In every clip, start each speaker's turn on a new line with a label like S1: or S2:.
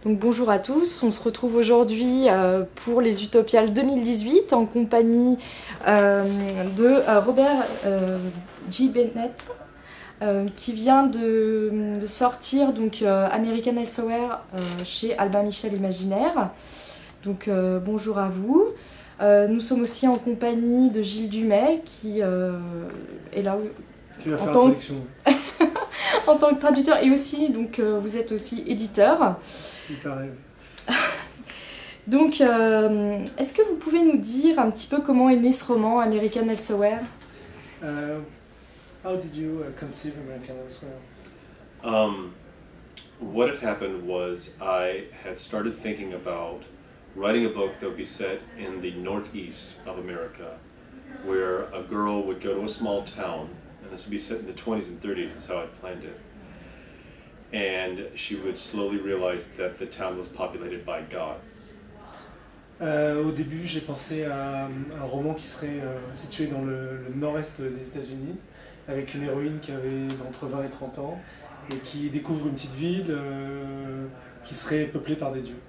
S1: Donc bonjour à tous, on se retrouve aujourd'hui pour les Utopiales 2018 en compagnie de Robert G. Bennett qui vient de sortir donc, American Elsewhere chez Albin Michel Imaginaire. Donc bonjour à vous. Nous sommes aussi en compagnie de Gilles Dumais qui est là
S2: qui va faire la traduction.
S1: En tant que traducteur et aussi, donc vous êtes aussi éditeur.
S2: Il paraît.
S1: Donc, est-ce que vous pouvez nous dire un petit peu comment est né ce roman, American Elsewhere?
S2: How did you conceive American Elsewhere?
S3: What had happened was I had started thinking about writing a book that would be set in the northeast of America, where a girl would go to a small town, and this would be set in the 20s and 30s, is how I planned it. And she would slowly realize that the town was populated by gods.
S2: Au début, j'ai pensé à un roman qui serait situé dans le nord-est des États-Unis, avec une héroïne qui avait entre 20 et 30 ans, et qui découvre une petite ville qui serait peuplée par des dieux.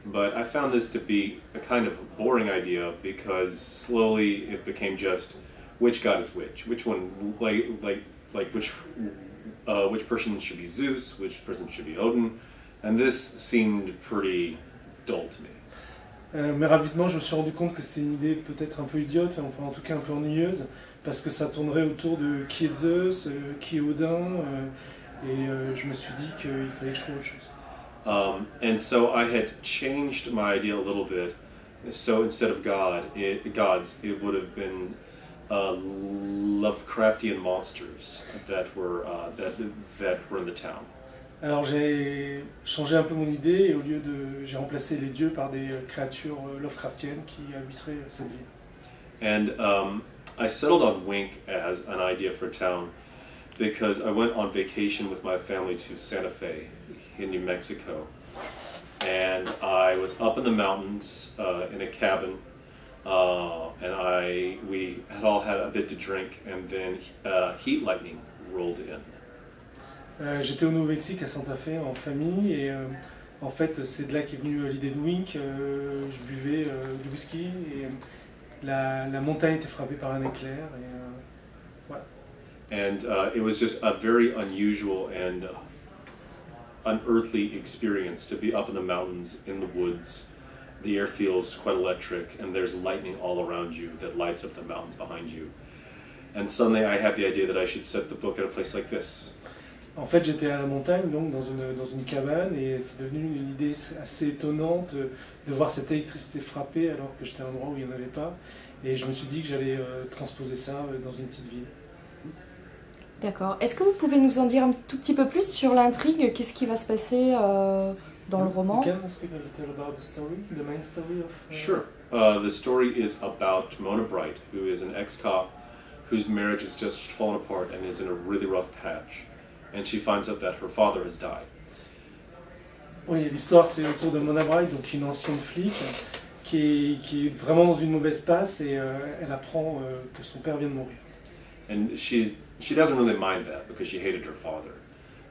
S3: But I found this to be a kind of boring idea because slowly it became just which god is which one, like which person should be Zeus, which person should be Odin, and this seemed pretty dull to me.
S2: Mais rapidement, je me suis rendu compte que c'était une idée peut-être un peu idiote, enfin en tout cas un peu ennuyeuse, parce que ça tournerait autour de qui est Zeus, qui est Odin, et je me suis dit qu'il fallait que je trouve autre chose.
S3: And so I had changed my idea a little bit. So instead of gods, it would have been Lovecraftian monsters that were in the town.
S2: Alors j'ai changé un peu mon idée et j'ai remplacé les dieux par des créatures Lovecraftiennes qui habiteraient cette ville.
S3: And I settled on Wink as an idea for a town because I went on vacation with my family to Santa Fe in New Mexico, and I was up in the mountains in a cabin, and we had all had a bit to drink, and then heat lightning rolled in.
S2: J'étais au Nouveau-Mexique à Santa Fe en famille et en fait c'est de là qu'est venue l'idée de Wink. Je buvais du whisky et la montagne était frappée par un éclair et voilà.
S3: And it was just a very unusual and unearthly experience to be up in the mountains, in the woods. The air feels quite electric, and there's lightning all around you that lights up the mountains behind you. And suddenly I had the idea that I should set the book at a place like this.
S2: En fait, j'étais à la montagne, donc dans une cabane, et c'est devenu une idée assez étonnante de voir cette électricité frapper alors que j'étais à un endroit où il n'y en avait pas. Et je me suis dit que j'allais transposer ça dans une petite ville.
S1: D'accord. Est-ce que vous pouvez nous en dire un tout petit peu plus sur l'intrigue? Qu'est-ce qui va se passer dans le roman?
S2: Can you speak a little about the story, the main story of...
S3: Sure. The story is about Mona Bright, who is an ex-cop whose marriage has just fallen apart and is in a really rough patch. And she finds out that her father has died.
S2: Oui, l'histoire c'est autour de Mona Bright, donc une ancienne flic qui est vraiment dans une mauvaise passe et elle apprend que son père vient de mourir.
S3: And she doesn't really mind that because she hated her father.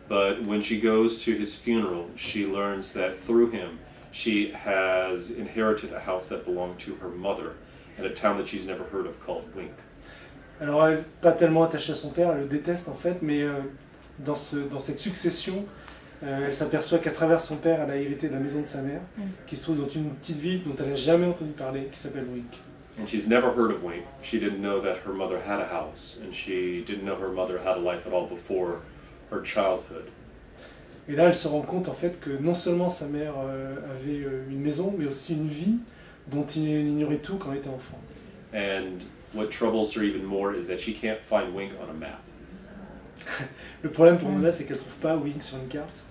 S3: But when she goes to his funeral, she learns that through him, she has inherited a house that belonged to her mother in a town that she's never heard of called Wink.
S2: Alors elle n'est pas tellement attachée à son père, elle le déteste en fait, mais dans cette succession, elle s'aperçoit qu'à travers son père, elle a hérité de la maison de sa mère, qui se trouve dans une petite ville dont elle n'a jamais entendu parler, qui s'appelle Wink.
S3: And she's never heard of Wink. She didn't know that her mother had a house, and she didn't know her mother had a life at all before her childhood.
S2: Et là, elle se rend compte en fait que non seulement sa mère avait une maison, mais aussi une vie dont il ignorait tout quand elle était enfant.
S3: And what troubles her even more is that she can't find Wink on a map.
S2: Le problème pour Mona, c'est qu'elle ne trouve pas Wink sur une carte.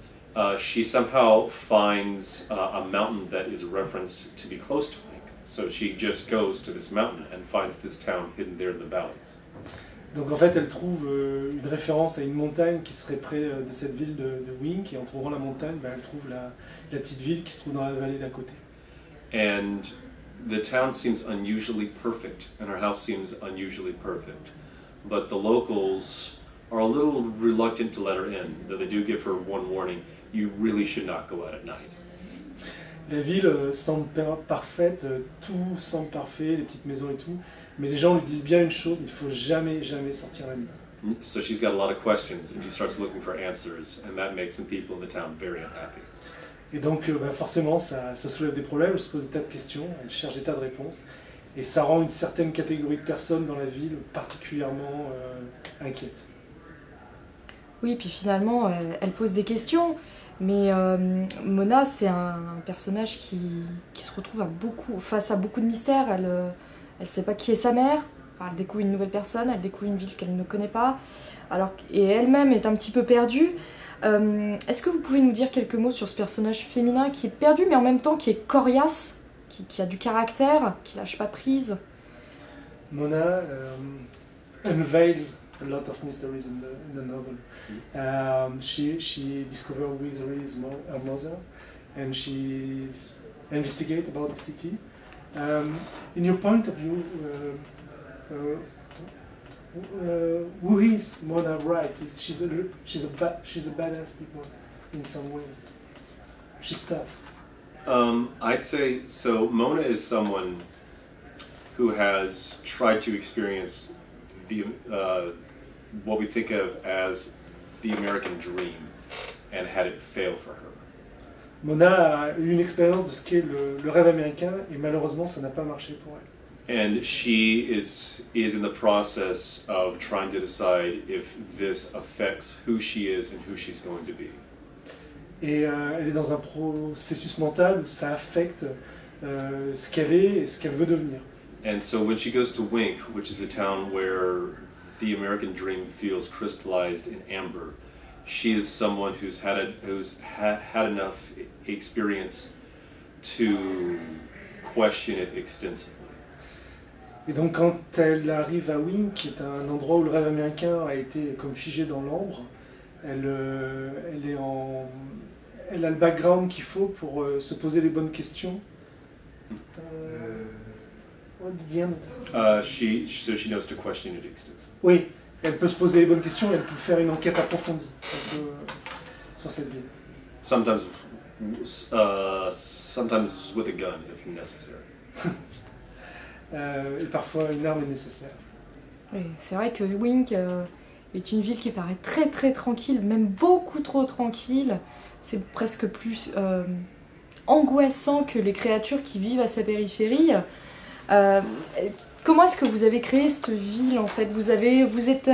S3: She somehow finds a mountain that is referenced to be close to Wink. So she just goes to this mountain and finds this town hidden there in the valleys.
S2: Donc en fait, elle trouve une référence à une montagne qui serait près de cette ville de Wink, et en trouvant la montagne, elle trouve la petite ville qui se trouve dans la vallée d'à côté.
S3: And the town seems unusually perfect, and her house seems unusually perfect. But the locals are a little reluctant to let her in, though they do give her one warning: you really should not go out at night.
S2: La ville semble parfaite, tout semble parfait, les petites maisons et tout, mais les gens lui disent bien une chose, il ne faut jamais, jamais sortir la nuit.
S3: So she's got a lot of questions, and she starts looking for answers, and that makes some people in the town very unhappy.
S2: Et donc forcément, ça soulève des problèmes, elle se pose des tas de questions, elle cherche des tas de réponses, et ça rend une certaine catégorie de personnes dans la ville particulièrement inquiète.
S1: Oui, puis finalement, elle pose des questions, mais Mona, c'est un personnage qui se retrouve face à beaucoup de mystères. Elle ne sait pas qui est sa mère, enfin, elle découvre une nouvelle personne, elle découvre une ville qu'elle ne connaît pas, et elle-même est un petit peu perdue. Est-ce que vous pouvez nous dire quelques mots sur ce personnage féminin qui est perdu, mais en même temps qui est coriace, qui a du caractère, qui lâche pas prise?
S2: Mona unveils a lot of mysteries in the novel. She discovers who is really her mother, and she investigates about the city. In your point of view, who is Mona Wright? She's a badass people in some way. She's tough.
S3: I'd say so. Mona is someone who has tried to experience the what we think of as the American dream and had it fail for her.
S2: Mona a eu une expérience de ce qu'est le rêve américain et malheureusement ça n'a pas marché pour elle.
S3: And she is in the process of trying to decide if this affects who she is and who she's going to be.
S2: Et elle est dans un processus mental où ça affecte ce qu'elle est et ce qu'elle veut devenir.
S3: And so when she goes to Wink, which is a town where the American dream feels crystallized in amber, she is someone who's had enough experience to question it extensively.
S2: Et donc quand elle arrive à Wink, qui est un endroit où le rêve américain a été comme figé dans l'ambre, elle a le background qu'il faut pour se poser les bonnes questions.
S3: So she knows to question it extensively.
S2: Oui, elle peut se poser les bonnes questions et elle peut faire une enquête approfondie sur cette ville.
S3: Sometimes with a gun if necessary.
S2: Et parfois une arme est nécessaire.
S1: Oui, c'est vrai que Wink est une ville qui paraît très très tranquille, même beaucoup trop tranquille. C'est presque plus angoissant que les créatures qui vivent à sa périphérie. Comment est-ce que vous avez créé cette ville en fait? Vous êtes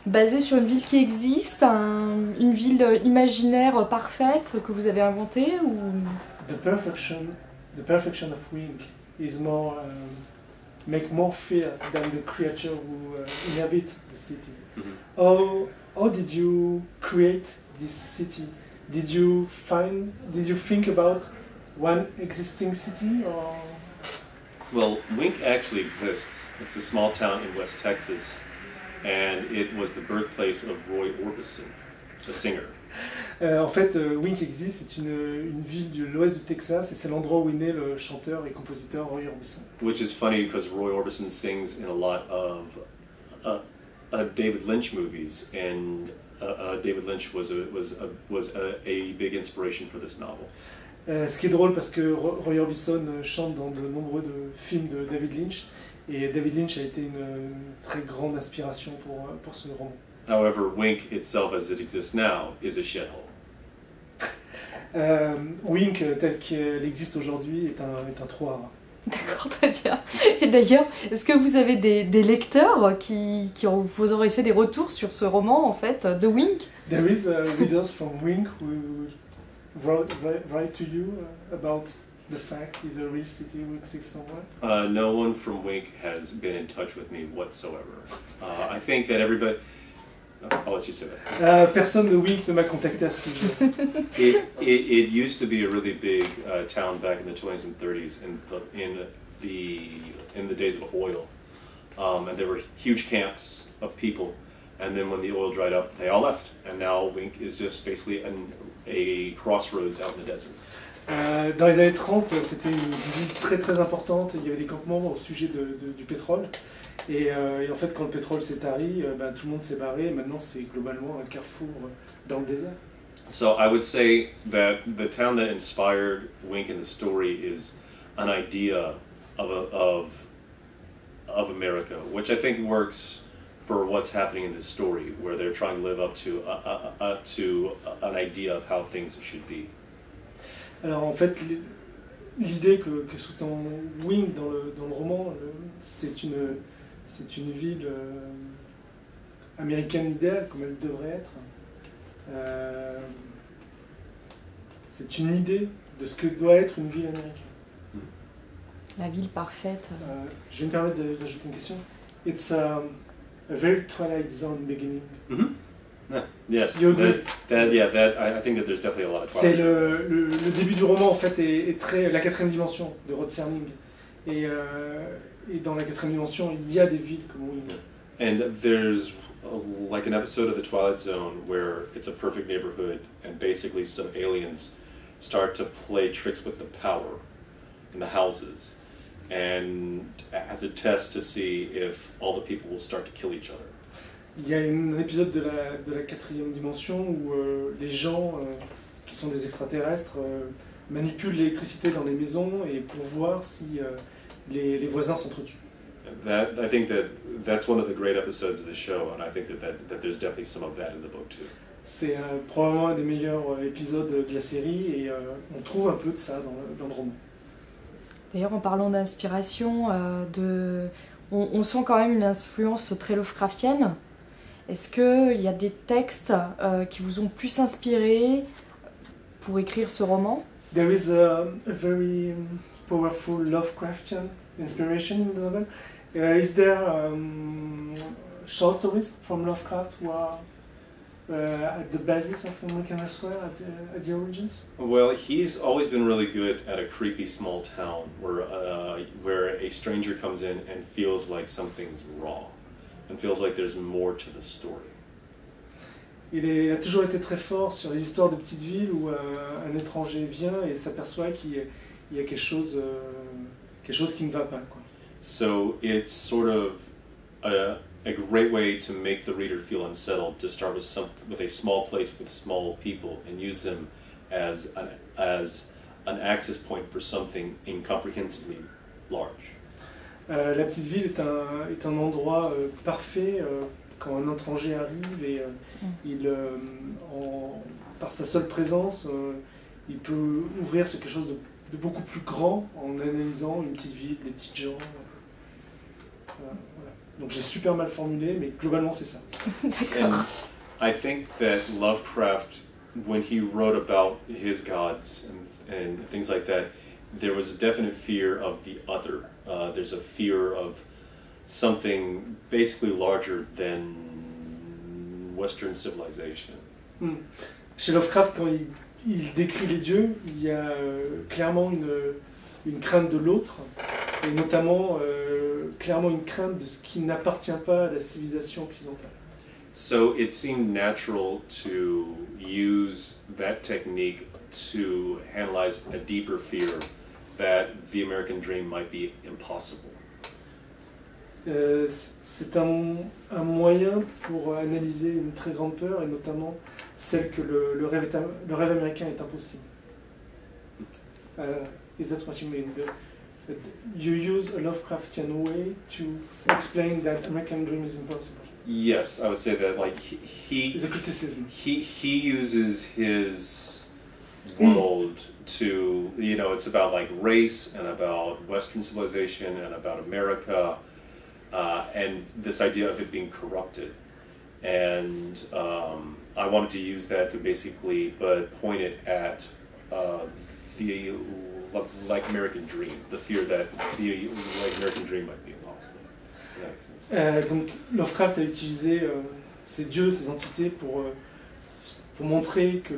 S1: basé sur une ville qui existe, une ville imaginaire parfaite que vous avez inventée ou...
S2: The perfection of Wink is make more fear than the creature who inhabit the city.
S3: Mm-hmm.
S2: How did you create this city? Did you think about one existing city or?
S3: Well, Wink actually exists. It's a small town in West Texas, and it was the birthplace of Roy Orbison, a singer.
S2: En fait, Wink existe, c'est une ville de l'ouest du Texas et c'est l'endroit où est né le chanteur et compositeur Roy Orbison.
S3: Which is funny because Roy Orbison sings in a lot of David Lynch movies, and David Lynch was a big inspiration for this novel.
S2: Ce qui est drôle parce que Roy Orbison chante dans de nombreux films de David Lynch et David Lynch a été une très grande inspiration pour ce roman.
S3: However, Wink itself as it exists now is a shithole.
S2: Wink tel qu'il existe aujourd'hui est un trou à rats.
S1: D'accord, très bien. Et d'ailleurs, est-ce que vous avez des lecteurs qui vous auraient fait des retours sur ce roman en fait, de Wink?
S2: There is readers from Wink who write to you about the fact is a real city who exists somewhere?
S3: No one from Wink has been in touch with me whatsoever. I think that everybody... I'll let you say that.
S2: Personne de Wink ne m'a contacté à ce sujet.
S3: It used to be a really big town back in the 20s and 30s in the days of oil. And there were huge camps of people. And then when the oil dried up, they all left. And now Wink is just basically a crossroads out in the desert.
S2: Dans les années 30, c'était une ville très très importante. Il y avait des campements au sujet du pétrole. Et en fait, quand le pétrole s'est tari, tout le monde s'est barré. Et maintenant, c'est globalement un carrefour dans le désert.
S3: So I would say that the town that inspired Wink in the story is an idea of America, which I think works for what's happening in this story, where they're trying to live up to an idea of how things should be.
S2: Alors en fait, l'idée que sous-tend Wing dans le roman, c'est une ville américaine idéale, comme elle devrait être. C'est une idée de ce que doit être une ville américaine.
S1: La ville parfaite.
S2: Je vais me permettre d'ajouter une question. It's a very Twilight Zone beginning.
S3: Mm-hmm. Yeah. Yes.
S2: You agree?
S3: I think that there's definitely a lot of Twilight.
S2: C'est le début du roman en fait est très la quatrième dimension de Rod Serling. Et dans la quatrième dimension, il y a des villes comme Wing.
S3: And there's like an episode of the Twilight Zone where it's a perfect neighborhood and basically some aliens start to play tricks with the power in the houses and as a test to see if all the people will start to kill each other.
S2: Il y a un épisode de la quatrième dimension où les gens qui sont des extraterrestres manipulent l'électricité dans les maisons et pour voir si les voisins s'entretuent.
S3: I think that's one of the great episodes of the show, and I think that there's definitely some of that in the book too.
S2: C'est probablement un des meilleurs épisodes de la série et on trouve un peu de ça dans le roman.
S1: D'ailleurs, en parlant d'inspiration, on sent quand même une influence très Lovecraftienne. Est-ce qu'il y a des textes qui vous ont plus inspiré pour écrire ce roman?
S2: There is a very powerful Lovecraftian inspiration in the novel. Is there short stories from Lovecraft who are at the basis of American Elsewhere, at the origins?
S3: Well, he's always been really good at a creepy small town where a stranger comes in and feels like something's wrong and feels like there's more to the story.
S2: Il a toujours été très fort sur les histoires de petites villes où un étranger vient et s'aperçoit qu'il y a quelque chose qui ne va pas, quoi.
S3: So it's sort of a great way to make the reader feel unsettled, to start with a small place with small people and use them as an access point for something incomprehensibly large.
S2: La petite ville est un endroit parfait quand un étranger arrive et par sa seule présence, il peut ouvrir sur quelque chose de beaucoup plus grand en analysant une petite ville, des petites gens. Voilà. Donc j'ai super mal formulé, mais globalement c'est ça.
S1: D'accord.
S3: I think that Lovecraft, when he wrote about his gods and things like that, there was a definite fear of the other. There's a fear of something basically larger than Western civilization.
S2: Chez Lovecraft, quand il décrit les dieux, il y a clairement une crainte de l'autre, et notamment clairement une crainte de ce qui n'appartient pas à la civilisation occidentale.
S3: So it seemed natural to use that technique to analyze a deeper fear that the American dream might be impossible.
S2: C'est un moyen pour analyser une très grande peur, et notamment celle que le rêve américain est impossible. Is that what you mean? That you use a Lovecraftian way to explain that American dream is impossible?
S3: Yes, I would say that like
S2: It's a criticism.
S3: he uses his world to, you know, it's about like race and about Western civilization and about America, and this idea of it being corrupted. And I wanted to use that to basically point it at the like American dream, the fear that the like American dream might be impossible. If that makes sense.
S2: Donc Lovecraft a utilisé ces dieux, ces entités pour montrer que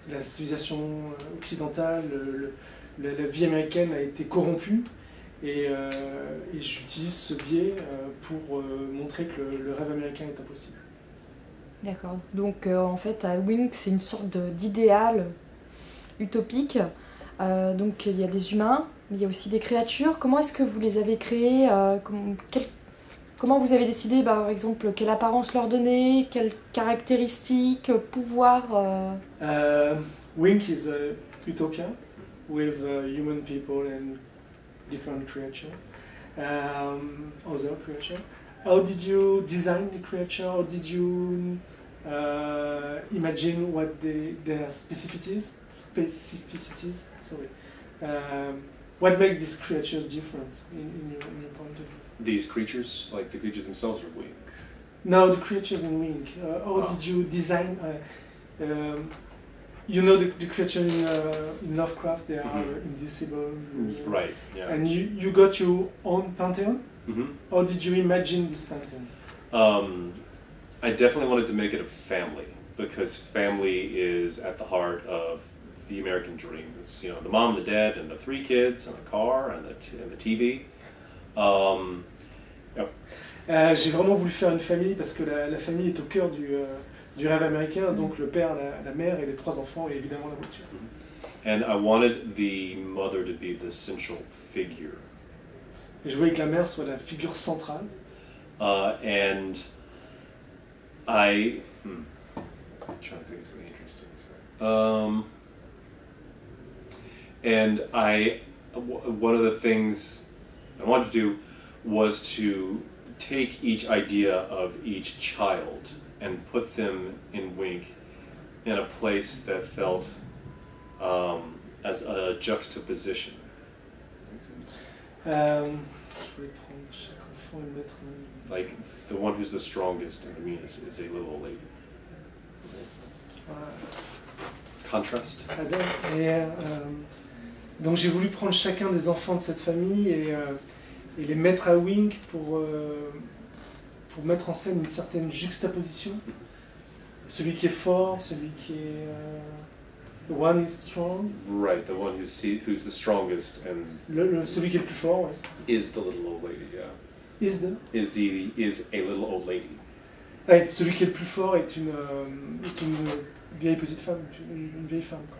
S2: la civilisation occidentale, la vie américaine a été corrompue, et j'utilise ce biais pour montrer que le rêve américain est impossible.
S1: D'accord. Donc en fait, à Wing, c'est une sorte d'idéal utopique. Donc il y a des humains, mais il y a aussi des créatures. Comment est-ce que vous les avez créés? comment vous avez décidé, par exemple, quelle apparence leur donner, quelles caractéristiques, pouvoir
S2: Wink is a utopia with human people and different creatures, other creatures. How did you design the creature? How did you imagine what their specificities? Sorry. What makes these creatures different in your point of view?
S3: These creatures, like the creatures themselves, are weak.
S2: No, the creatures in Wink. How did you design? You know the creature in Lovecraft, they are invisible.
S3: Right, yeah.
S2: And you got your own pantheon? How did you imagine this pantheon?
S3: I definitely wanted to make it a family, because family is at the heart of the American dream. It's, you know, the mom, the dad, and the 3 kids, and a car, and the TV.
S2: J'ai vraiment voulu faire une famille parce que la famille est au cœur du rêve américain, donc le père, la mère et les 3 enfants et évidemment la voiture.
S3: And I wanted the mother to be the central figure.
S2: Et je voulais que la mère soit la figure centrale.
S3: And I'm trying to think of something interesting. One of the things I wanted to do was to take each idea of each child and put them in Wink in a place that felt as a juxtaposition.
S2: Je voulais prendre chaque enfant et le mettre
S3: Like the one who's the strongest in me is a little old lady. Contrast.
S2: Et, donc j'ai voulu prendre chacun des enfants de cette famille et les mettre à Wink pour mettre en scène une certaine juxtaposition. Celui qui est fort, celui qui est... the one is strong.
S3: Right, the one who's the strongest and...
S2: celui qui est le plus fort, ouais.
S3: Is the little old lady, yeah.
S2: Is
S3: a little old lady.
S2: Ouais, celui qui est le plus fort est une vieille petite femme, une vieille femme, quoi.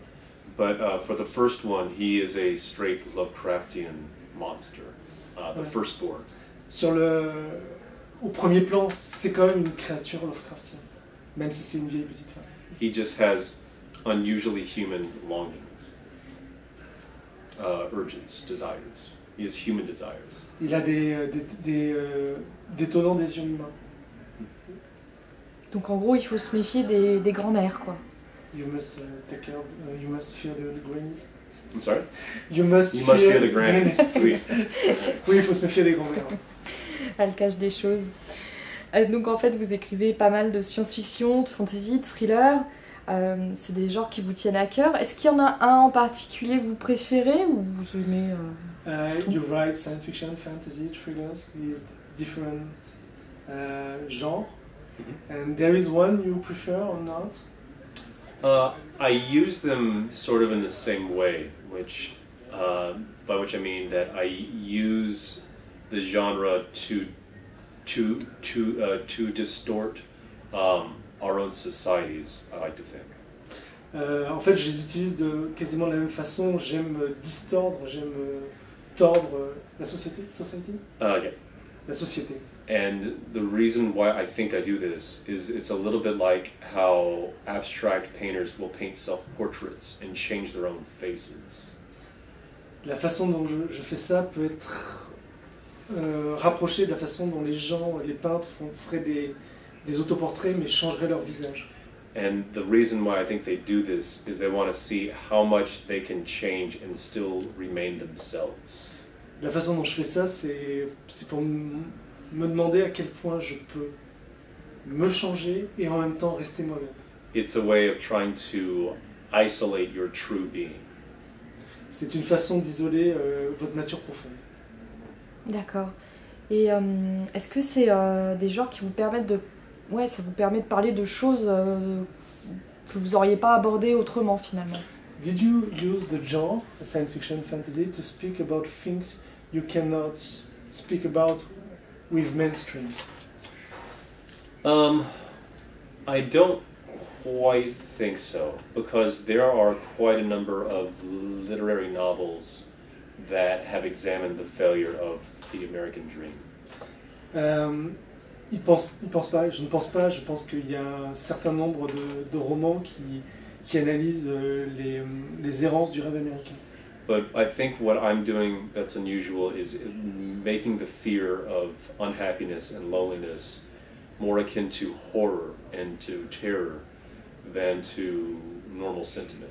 S3: But for the first one, he is a straight Lovecraftian monster, the firstborn.
S2: Au premier plan, c'est quand même une créature Lovecraftienne, même si c'est une vieille petite femme.
S3: He just has unusually human longings, urges, desires. He has human desires.
S2: Il a des détonnants désirs humains.
S1: Donc en gros, il faut se méfier des grands-mères, quoi.
S2: You must take care. You must fear the grannies.
S3: I'm sorry.
S2: You must fear the grannies.
S3: Oui.
S2: Oui, il faut se méfier des grands-mères.
S1: Elle cache des choses. Donc en fait, vous écrivez pas mal de science-fiction, de fantasy, de thriller. C'est des genres qui vous tiennent à cœur. Est-ce qu'il y en a un en particulier que vous préférez ou vous aimez
S2: You write science fiction, fantasy, thrillers, with different genres. And there is one you prefer or not?
S3: I use them sort of in the same way, which by which I mean that I use the genre to distort our own societies, I like to think.
S2: En fait, je les utilise de quasiment la même façon. J'aime distordre, j'aime tordre la société.
S3: Yeah.
S2: La société.
S3: And the reason why I think I do this is it's a little bit like how abstract painters will paint self-portraits and change their own faces.
S2: La façon dont je fais ça peut être rapprochée de la façon dont les gens, les peintres feraient des autoportraits mais changeraient leur visage.
S3: And the reason why I think they do this is they want to see how much they can change and still remain themselves.
S2: La façon dont je fais ça, c'est pour me demander à quel point je peux me changer et en même temps rester moi-même.
S3: It's a way of trying to isolate your true being.
S2: C'est une façon d'isoler votre nature profonde.
S1: D'accord. Et est-ce que c'est des genres qui vous permettent de... Ouais, ça vous permet de parler de choses que vous n'auriez pas abordées autrement finalement.
S2: Did you use the genre, science fiction, fantasy, to speak about things you cannot speak about with mainstream?
S3: I don't quite think so, because there are quite a number of literary novels that have examined the failure of the American dream.
S2: Il pense pas, je ne pense pas, je pense qu'il y a un certain nombre de romans qui analysent les errances du rêve américain.
S3: But I think what I'm doing that's unusual is making the fear of unhappiness and loneliness more akin to horror and to terror than to normal sentiment.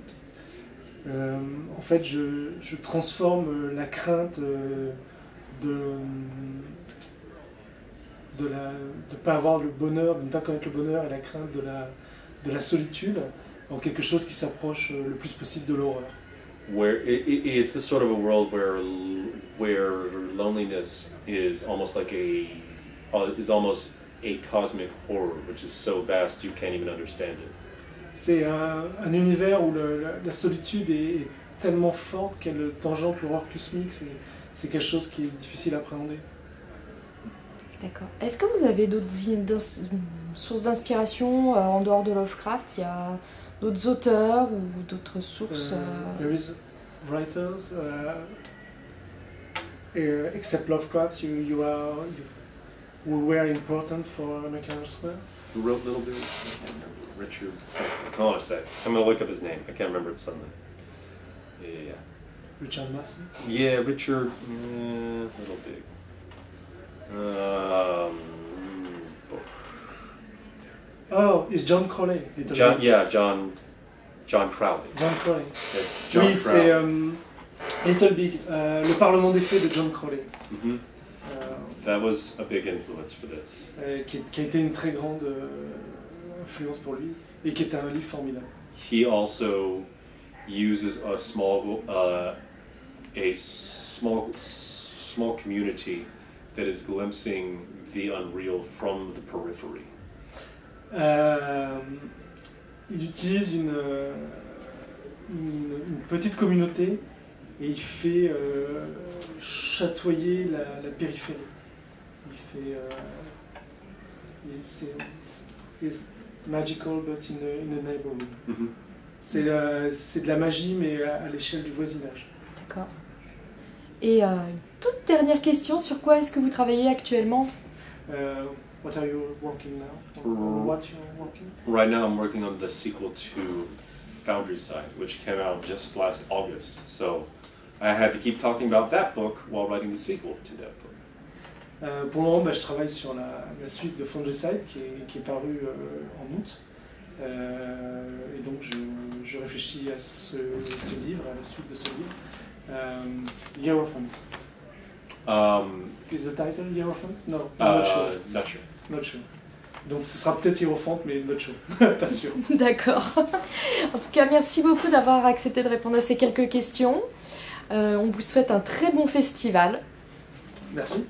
S2: En fait, je transforme la crainte de ne pas avoir le bonheur, de ne pas connaître le bonheur et la crainte de la solitude en quelque chose qui s'approche le plus possible de l'horreur.
S3: Where it's the sort of a world where loneliness is almost like almost a cosmic horror, which is so vast you can't even understand it.
S2: C'est un univers où la solitude est tellement forte qu'elle tangente l'horreur cosmique. C'est quelque chose qui est difficile à appréhender.
S1: D'accord. Est-ce que vous avez d'autres sources d'inspiration en dehors de Lovecraft? Il y a d'autres auteurs ou d'autres sources
S2: There is writers, except Lovecraft, you were important for American Elsewhere.
S3: Who wrote Little Big? I can't remember. Richard something. Hold on a sec. I'm gonna look up his name. I can't remember it suddenly. Yeah.
S2: Richard Matheson.
S3: Yeah, Richard. Little Big.
S2: Oh, it's John Crowley.
S3: John Crowley.
S2: John Crowley.
S3: Yeah, John
S2: Oui, c'est Little Big, le Parlement des Fées de John Crowley.
S3: Mm-hmm. That was a big influence for this.
S2: Qui a été une très grande influence pour lui et qui est un livre formidable.
S3: He also uses a small community that is glimpsing the unreal from the periphery.
S2: Il utilise une petite communauté et il fait chatoyer la périphérie. Il fait it's magical but in a neighborhood.
S3: Mm-hmm.
S2: C'est de la magie mais à l'échelle du voisinage.
S1: D'accord. Et une toute dernière question, sur quoi est-ce que vous travaillez actuellement?
S2: What are you working now? On what you're working?
S3: Right now I'm working on the sequel to Foundryside, which came out just last August. So I had to keep talking about that book while writing the sequel to that book.
S2: Pour le moment, je travaille sur la suite de Foundryside qui est parue en août. Et donc je réfléchis à ce livre, à la suite de ce livre. Hierophant. Is the title Hierophant? No, not sure.
S3: Not sure.
S2: Not sure. Donc ce sera peut-être Hierophant, mais not sure. Pas sûr.
S1: D'accord. En tout cas, merci beaucoup d'avoir accepté de répondre à ces quelques questions. On vous souhaite un très bon festival.
S2: Merci.